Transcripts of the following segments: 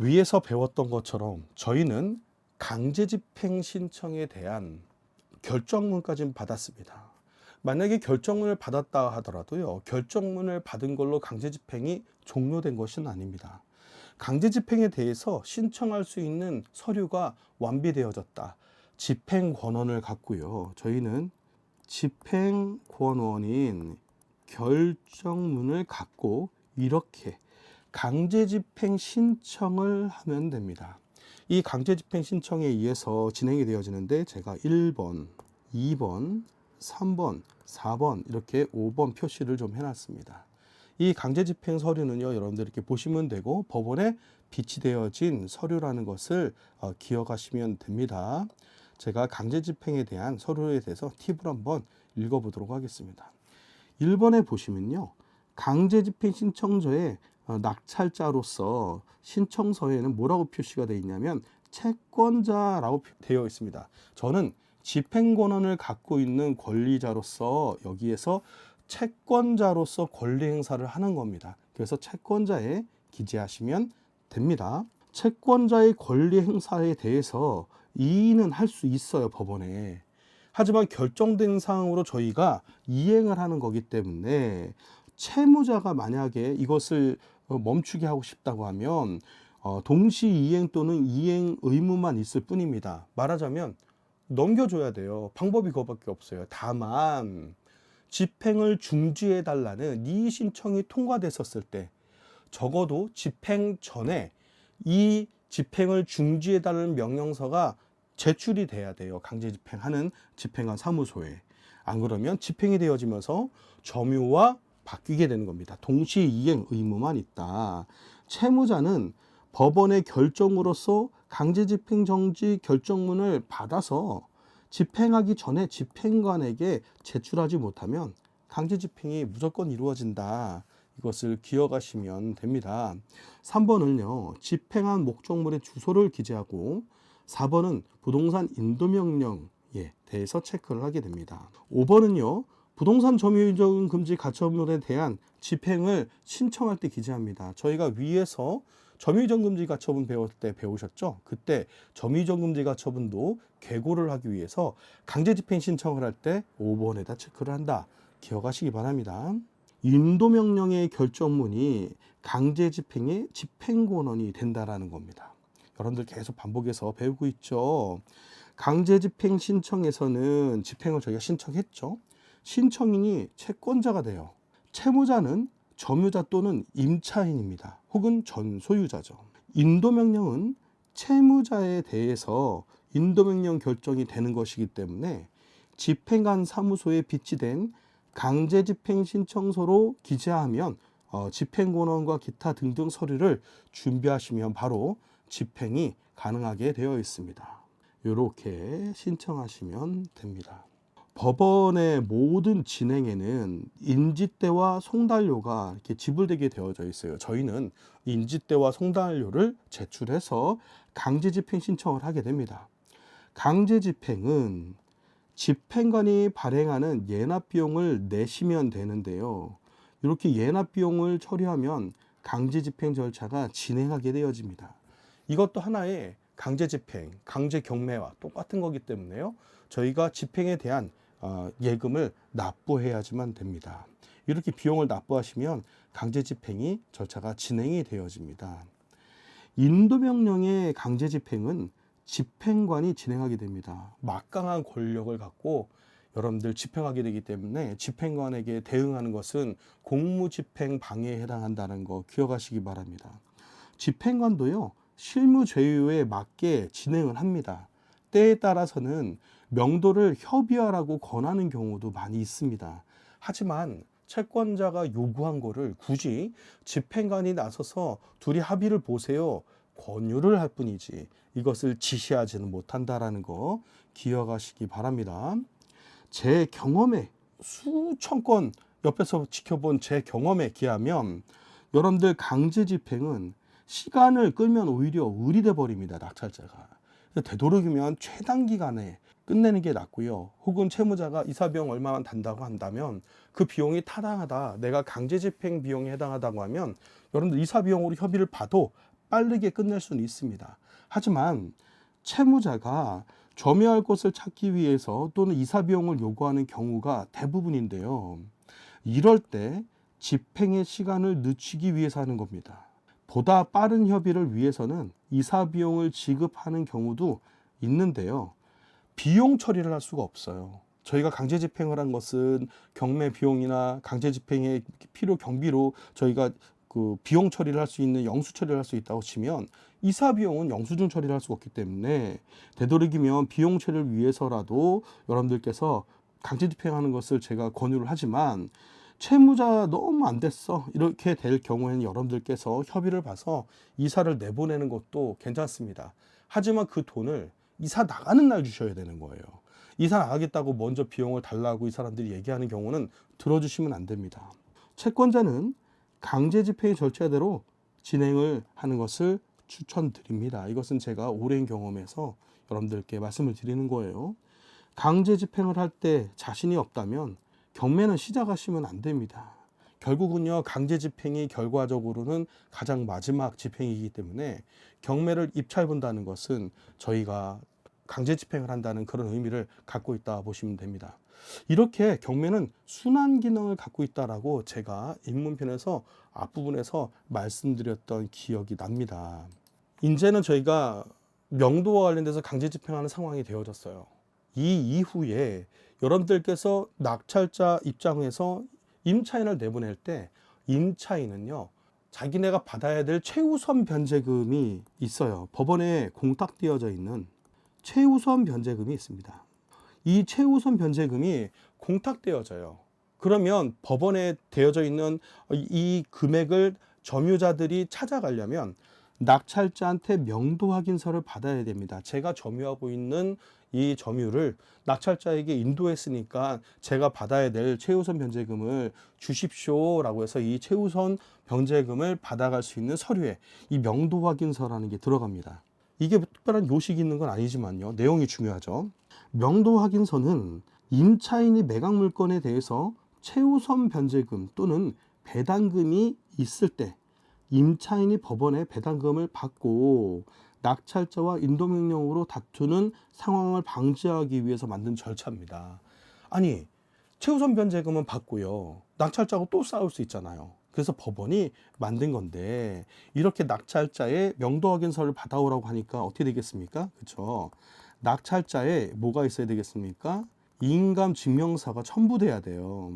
위에서 배웠던 것처럼 저희는 강제집행 신청에 대한 결정문까지는 받았습니다. 만약에 결정문을 받았다 하더라도요, 결정문을 받은 걸로 강제집행이 종료된 것은 아닙니다. 강제집행에 대해서 신청할 수 있는 서류가 완비되어졌다. 집행권원을 갖고요, 저희는 집행권원인 결정문을 갖고 이렇게 강제집행 신청을 하면 됩니다. 이 강제집행 신청에 의해서 진행이 되어지는데 제가 1번, 2번, 3번, 4번 이렇게 5번 표시를 좀 해놨습니다. 이 강제집행 서류는요, 여러분들 이렇게 보시면 되고 법원에 비치되어진 서류라는 것을 기억하시면 됩니다. 제가 강제집행에 대한 서류에 대해서 팁을 한번 읽어보도록 하겠습니다. 1번에 보시면요, 강제집행 신청서에 낙찰자로서 신청서에는 뭐라고 표시가 되어 있냐면 채권자라고 되어 있습니다. 저는 집행권한을 갖고 있는 권리자로서 여기에서 채권자로서 권리 행사를 하는 겁니다. 그래서 채권자에 기재하시면 됩니다. 채권자의 권리 행사에 대해서 이의는 할 수 있어요, 법원에. 하지만 결정된 사항으로 저희가 이행을 하는 거기 때문에 채무자가 만약에 이것을 멈추게 하고 싶다고 하면 동시 이행 또는 이행 의무만 있을 뿐입니다. 말하자면 넘겨줘야 돼요. 방법이 그거밖에 없어요. 다만 집행을 중지해 달라는 이의 신청이 통과됐었을 때 적어도 집행 전에 이 집행을 중지해 달라는 명령서가 제출이 돼야 돼요. 강제 집행하는 집행관 사무소에. 안 그러면 집행이 되어지면서 점유와 바뀌게 되는 겁니다. 동시 이행 의무만 있다. 채무자는 법원의 결정으로서 강제집행정지 결정문을 받아서 집행하기 전에 집행관에게 제출하지 못하면 강제집행이 무조건 이루어진다. 이것을 기억하시면 됩니다. 3번은요, 집행한 목적물의 주소를 기재하고 4번은 부동산 인도명령에 대해서 체크를 하게 됩니다. 5번은요, 부동산 점유이전 금지 가처분에 대한 집행을 신청할 때 기재합니다. 저희가 위에서 점유이전 금지 가처분 배울 때 배우셨죠? 그때 점유이전 금지 가처분도 계고를 하기 위해서 강제집행 신청을 할 때 5번에다 체크를 한다. 기억하시기 바랍니다. 인도명령의 결정문이 강제집행의 집행권원이 된다라는 겁니다. 여러분들 계속 반복해서 배우고 있죠. 강제집행 신청에서는 집행을 저희가 신청했죠. 신청인이 채권자가 돼요. 채무자는 점유자 또는 임차인입니다. 혹은 전소유자죠. 인도명령은 채무자에 대해서 인도명령 결정이 되는 것이기 때문에 집행관 사무소에 비치된 강제집행 신청서로 기재하면 집행권원과 기타 등등 서류를 준비하시면 바로 집행이 가능하게 되어 있습니다. 이렇게 신청하시면 됩니다. 법원의 모든 진행에는 인지대와 송달료가 이렇게 지불되게 되어져 있어요. 저희는 인지대와 송달료를 제출해서 강제집행 신청을 하게 됩니다. 강제집행은 집행관이 발행하는 예납비용을 내시면 되는데요. 이렇게 예납비용을 처리하면 강제집행 절차가 진행하게 되어집니다. 이것도 하나의 강제집행, 강제경매와 똑같은 거기 때문에요. 저희가 집행에 대한 예금을 납부해야지만 됩니다. 이렇게 비용을 납부하시면 강제집행이 절차가 진행이 되어집니다. 인도명령의 강제집행은 집행관이 진행하게 됩니다. 막강한 권력을 갖고 여러분들 집행하게 되기 때문에 집행관에게 대응하는 것은 공무집행 방해에 해당한다는 거 기억하시기 바랍니다. 집행관도요, 실무 제휴에 맞게 진행을 합니다. 때에 따라서는 명도를 협의하라고 권하는 경우도 많이 있습니다. 하지만 채권자가 요구한 거를 굳이 집행관이 나서서 둘이 합의를 보세요, 권유를 할 뿐이지 이것을 지시하지는 못한다라는 거 기억하시기 바랍니다. 제 경험에 수천 건 옆에서 지켜본 제 경험에 기하면 여러분들 강제집행은 시간을 끌면 오히려 의리돼 버립니다. 낙찰자가. 되도록이면 최단기간에 끝내는 게 낫고요. 혹은 채무자가 이사비용 얼마만 단다고 한다면 그 비용이 타당하다, 내가 강제집행 비용에 해당하다고 하면 여러분들 이사비용으로 협의를 봐도 빠르게 끝낼 수는 있습니다. 하지만 채무자가 점유할 곳을 찾기 위해서 또는 이사 비용을 요구하는 경우가 대부분인데요. 이럴 때 집행의 시간을 늦추기 위해서 하는 겁니다. 보다 빠른 협의를 위해서는 이사 비용을 지급하는 경우도 있는데요. 비용 처리를 할 수가 없어요. 저희가 강제 집행을 한 것은 경매 비용이나 강제 집행의 필요 경비로 저희가 그 비용 처리를 할 수 있는 영수 처리를 할 수 있다고 치면 이사 비용은 영수증 처리를 할 수가 없기 때문에 되도록이면 비용 처리를 위해서라도 여러분들께서 강제 집행하는 것을 제가 권유를 하지만 채무자 너무 안 됐어 이렇게 될 경우에는 여러분들께서 협의를 봐서 이사를 내보내는 것도 괜찮습니다. 하지만 그 돈을 이사 나가는 날 주셔야 되는 거예요. 이사 나가겠다고 먼저 비용을 달라고 이 사람들이 얘기하는 경우는 들어주시면 안 됩니다. 채권자는 강제 집행의 절차대로 진행을 하는 것을 추천드립니다. 이것은 제가 오랜 경험에서 여러분들께 말씀을 드리는 거예요. 강제 집행을 할 때 자신이 없다면 경매는 시작하시면 안 됩니다. 결국은요, 강제 집행이 결과적으로는 가장 마지막 집행이기 때문에 경매를 입찰본다는 것은 저희가 강제 집행을 한다는 그런 의미를 갖고 있다 보시면 됩니다. 이렇게 경매는 순환 기능을 갖고 있다라고 제가 입문편에서 앞부분에서 말씀드렸던 기억이 납니다. 이제는 저희가 명도와 관련돼서 강제 집행하는 상황이 되어졌어요. 이 이후에 여러분들께서 낙찰자 입장에서 임차인을 내보낼 때 임차인은요, 자기네가 받아야 될 최우선 변제금이 있어요. 법원에 공탁되어져 있는 최우선 변제금이 있습니다. 이 최우선 변제금이 공탁되어져요. 그러면 법원에 되어져 있는 이 금액을 점유자들이 찾아가려면 낙찰자한테 명도 확인서를 받아야 됩니다. 제가 점유하고 있는 이 점유를 낙찰자에게 인도했으니까 제가 받아야 될 최우선 변제금을 주십시오라고 해서 이 최우선 변제금을 받아갈 수 있는 서류에 이 명도 확인서라는 게 들어갑니다. 이게 특별한 요식이 있는 건 아니지만요. 내용이 중요하죠. 명도 확인서는 임차인이 매각 물건에 대해서 최우선 변제금 또는 배당금이 있을 때 임차인이 법원에 배당금을 받고 낙찰자와 인도명령으로 다투는 상황을 방지하기 위해서 만든 절차입니다. 아니, 최우선 변제금은 받고요. 낙찰자하고 또 싸울 수 있잖아요. 그래서 법원이 만든 건데 이렇게 낙찰자의 명도 확인서를 받아오라고 하니까 어떻게 되겠습니까? 그렇죠? 낙찰자에 뭐가 있어야 되겠습니까? 인감증명서가 첨부돼야 돼요.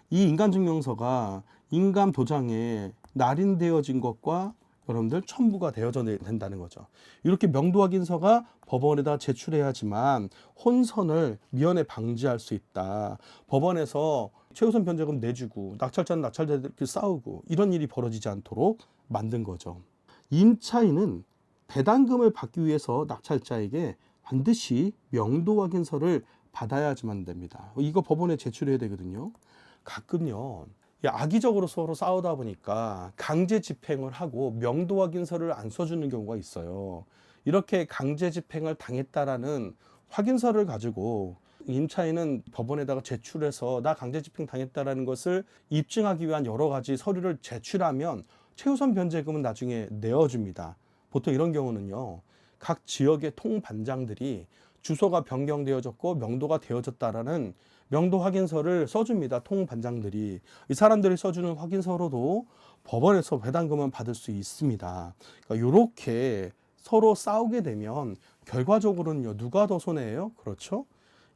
이 인감증명서가 인감도장에 날인되어진 것과 여러분들 첨부가 되어져 된다는 거죠. 이렇게 명도 확인서가 법원에다 제출해야지만 혼선을 미연에 방지할 수 있다. 법원에서 최우선 변제금 내주고 낙찰자는 낙찰자들끼리 싸우고 이런 일이 벌어지지 않도록 만든 거죠. 임차인은 배당금을 받기 위해서 낙찰자에게 반드시 명도 확인서를 받아야지만 됩니다. 이거 법원에 제출해야 되거든요. 가끔요, 악의적으로 서로 싸우다 보니까 강제 집행을 하고 명도 확인서를 안 써주는 경우가 있어요. 이렇게 강제 집행을 당했다라는 확인서를 가지고 임차인은 법원에다가 제출해서 나 강제 집행 당했다라는 것을 입증하기 위한 여러 가지 서류를 제출하면 최우선 변제금은 나중에 내어줍니다. 보통 이런 경우는요, 각 지역의 통반장들이 주소가 변경되어졌고 명도가 되어졌다라는 명도 확인서를 써줍니다. 통반장들이. 이 사람들이 써주는 확인서로도 법원에서 배당금은 받을 수 있습니다. 그러니까 이렇게 서로 싸우게 되면 결과적으로는요, 누가 더 손해예요? 그렇죠?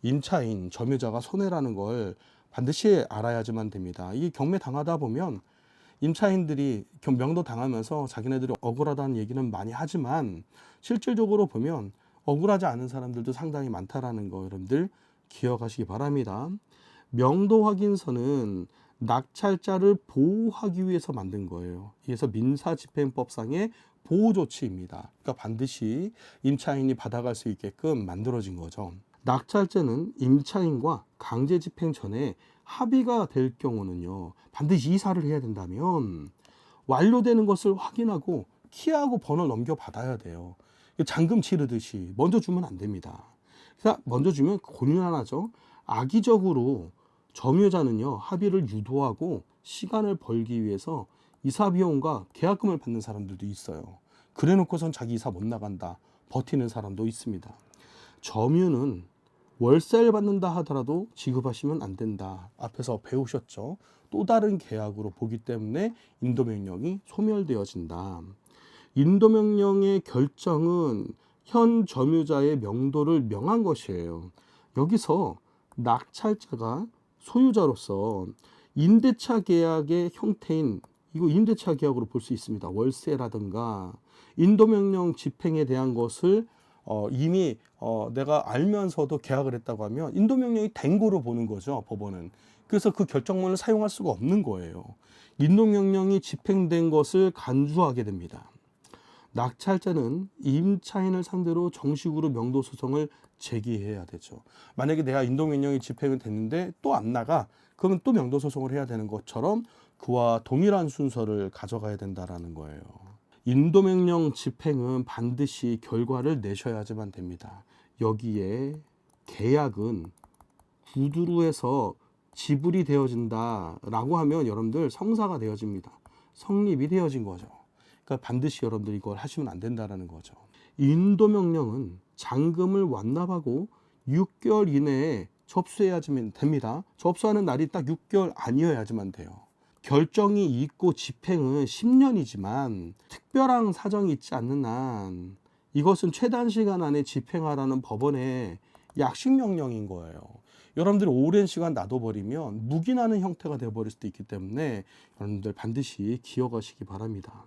임차인, 점유자가 손해라는 걸 반드시 알아야지만 됩니다. 이 경매 당하다 보면 임차인들이 명도 당하면서 자기네들이 억울하다는 얘기는 많이 하지만 실질적으로 보면 억울하지 않은 사람들도 상당히 많다라는 거 여러분들 기억하시기 바랍니다. 명도 확인서는 낙찰자를 보호하기 위해서 만든 거예요. 그래서 민사집행법상의 보호조치입니다. 그러니까 반드시 임차인이 받아갈 수 있게끔 만들어진 거죠. 낙찰자는 임차인과 강제집행 전에 합의가 될 경우는요, 반드시 이사를 해야 된다면 완료되는 것을 확인하고 키하고 번호 넘겨받아야 돼요. 잔금 치르듯이 먼저 주면 안 됩니다. 그래서 먼저 주면 곤란하죠. 악의적으로 점유자는요, 합의를 유도하고 시간을 벌기 위해서 이사 비용과 계약금을 받는 사람들도 있어요. 그래 놓고선 자기 이사 못 나간다. 버티는 사람도 있습니다. 점유는 월세를 받는다 하더라도 지급하시면 안 된다. 앞에서 배우셨죠? 또 다른 계약으로 보기 때문에 인도명령이 소멸되어진다. 인도명령의 결정은 현 점유자의 명도를 명한 것이에요. 여기서 낙찰자가 소유자로서 임대차 계약의 형태인 이거 임대차 계약으로 볼 수 있습니다. 월세라든가 인도명령 집행에 대한 것을 이미 내가 알면서도 계약을 했다고 하면 인도명령이 된 거로 보는 거죠, 법원은. 그래서 그 결정문을 사용할 수가 없는 거예요. 인도명령이 집행된 것을 간주하게 됩니다. 낙찰자는 임차인을 상대로 정식으로 명도소송을 제기해야 되죠. 만약에 내가 인도명령이 집행이 됐는데 또 안 나가, 그러면 또 명도소송을 해야 되는 것처럼 그와 동일한 순서를 가져가야 된다라는 거예요. 인도명령 집행은 반드시 결과를 내셔야지만 됩니다. 여기에 계약은 구두로해서 지불이 되어진다라고 하면 여러분들 성사가 되어집니다. 성립이 되어진 거죠. 그러니까 반드시 여러분들이 이걸 하시면 안 된다라는 거죠. 인도명령은 잔금을 완납하고 6개월 이내에 접수해야지만 됩니다. 접수하는 날이 딱 6개월 아니어야지만 돼요. 결정이 있고 집행은 10년이지만 특별한 사정이 있지 않는 한 이것은 최단 시간 안에 집행하라는 법원의 약식명령인 거예요. 여러분들이 오랜 시간 놔둬버리면 묵인하는 형태가 되어버릴 수도 있기 때문에 여러분들 반드시 기억하시기 바랍니다.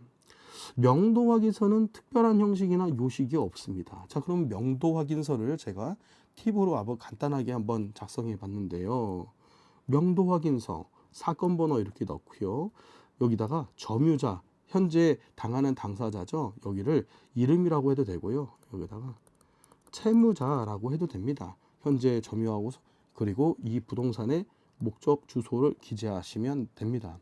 명도 확인서는 특별한 형식이나 요식이 없습니다. 자, 그럼 명도 확인서를 제가 팁으로 한번 간단하게 한번 작성해 봤는데요. 명도 확인서 사건 번호 이렇게 넣고요. 여기다가 점유자, 현재 당하는 당사자죠. 여기를 이름이라고 해도 되고요. 여기다가 채무자라고 해도 됩니다. 현재 점유하고 그리고 이 부동산의 목적 주소를 기재하시면 됩니다.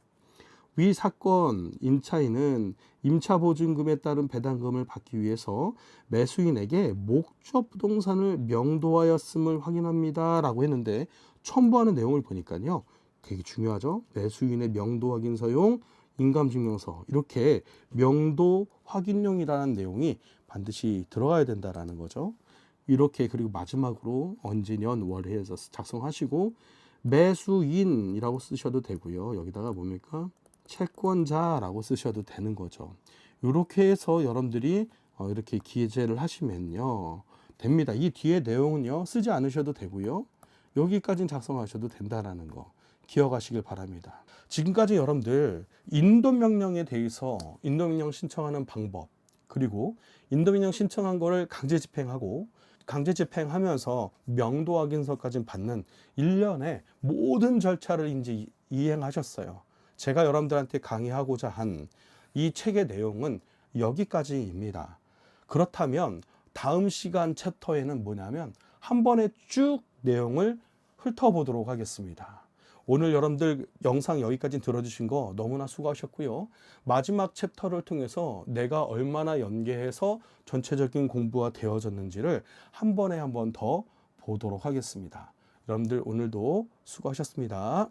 위 사건 임차인은 임차보증금에 따른 배당금을 받기 위해서 매수인에게 목적 부동산을 명도하였음을 확인합니다 라고 했는데 첨부하는 내용을 보니까요, 되게 중요하죠. 매수인의 명도 확인서용 인감증명서, 이렇게 명도 확인용이라는 내용이 반드시 들어가야 된다라는 거죠. 이렇게, 그리고 마지막으로 언제년 월해에서 작성하시고 매수인이라고 쓰셔도 되고요. 여기다가 뭡니까? 채권자라고 쓰셔도 되는 거죠. 이렇게 해서 여러분들이 이렇게 기재를 하시면요 됩니다. 이 뒤에 내용은요 쓰지 않으셔도 되고요. 여기까지는 작성하셔도 된다라는 거 기억하시길 바랍니다. 지금까지 여러분들 인도명령에 대해서 인도명령 신청하는 방법, 그리고 인도명령 신청한 거를 강제 집행하고 강제 집행하면서 명도 확인서까지 받는 일련의 모든 절차를 이제 이행하셨어요. 제가 여러분들한테 강의하고자 한 이 책의 내용은 여기까지입니다. 그렇다면 다음 시간 챕터에는 뭐냐면 한 번에 쭉 내용을 훑어보도록 하겠습니다. 오늘 여러분들 영상 여기까지 들어주신 거 너무나 수고하셨고요. 마지막 챕터를 통해서 내가 얼마나 연계해서 전체적인 공부가 되어졌는지를 한 번에 한 번 더 보도록 하겠습니다. 여러분들 오늘도 수고하셨습니다.